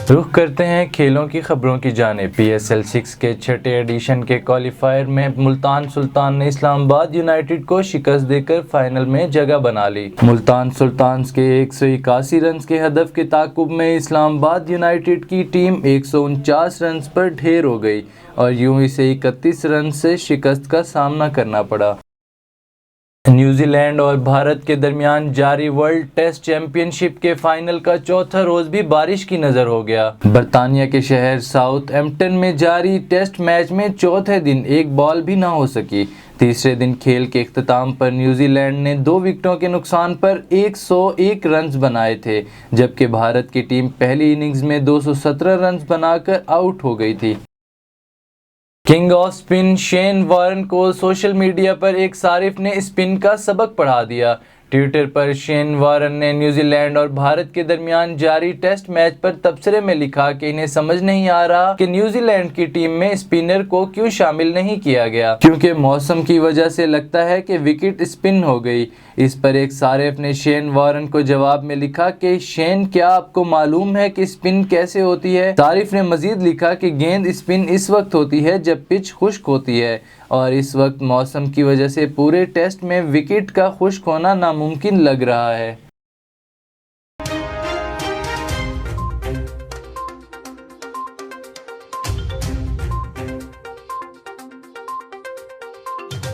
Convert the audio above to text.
रुख करते हैं खेलों की खबरों की जानिब। PSL 6 के छठे एडिशन के क्वालिफायर में मुल्तान सुल्तान ने इस्लामाबाद यूनाइटेड को शिकस्त देकर फाइनल में जगह बना ली। मुल्तान सुल्तान्स के 181 रन के हदफ के ताकुब में इस्लामाबाद यूनाइटेड की टीम 149 रन पर ढेर हो गई और यूं इसे 31 रन से शिकस्त का सामना करना पड़ा। न्यूजीलैंड और भारत के दरमियान जारी वर्ल्ड टेस्ट चैंपियनशिप के फाइनल का चौथा रोज भी बारिश की नजर हो गया। बर्तानिया के शहर साउथहैम्पटन में जारी टेस्ट मैच में चौथे दिन एक बॉल भी ना हो सकी। तीसरे दिन खेल के इख्तिताम पर न्यूजीलैंड ने 2 विकेटों के नुकसान पर 101 रन बनाए थे, जबकि भारत की टीम पहली इनिंग्स में 217 रन बनाकर आउट हो गई थी। King off spin Shane Warren को सोशल मीडिया पर एक सारिफ ने स्पिन का सबक पढ़ा दिया। ट्विटर पर शेन वॉरन ने न्यूजीलैंड और भारत के दरमियान जारी टेस्ट मैच पर तबसरे में लिखा कि इन्हें समझ नहीं आ रहा कि न्यूजीलैंड की टीम में स्पिनर को क्यों शामिल नहीं किया गया, क्योंकि मौसम की वजह से लगता है कि विकेट स्पिन हो गई। इस पर एक सारिफ ने शेन वॉरन को जवाब में लिखा कि शेन, क्या आपको मालूम है कि स्पिन कैसे होती है? सारिफ ने मजीद लिखा कि गेंद स्पिन इस वक्त होती है जब पिच खुश्क होती है और इस वक्त मौसम की वजह से पूरे टेस्ट में विकेट का खुश्क होना नामुमकिन लग रहा है।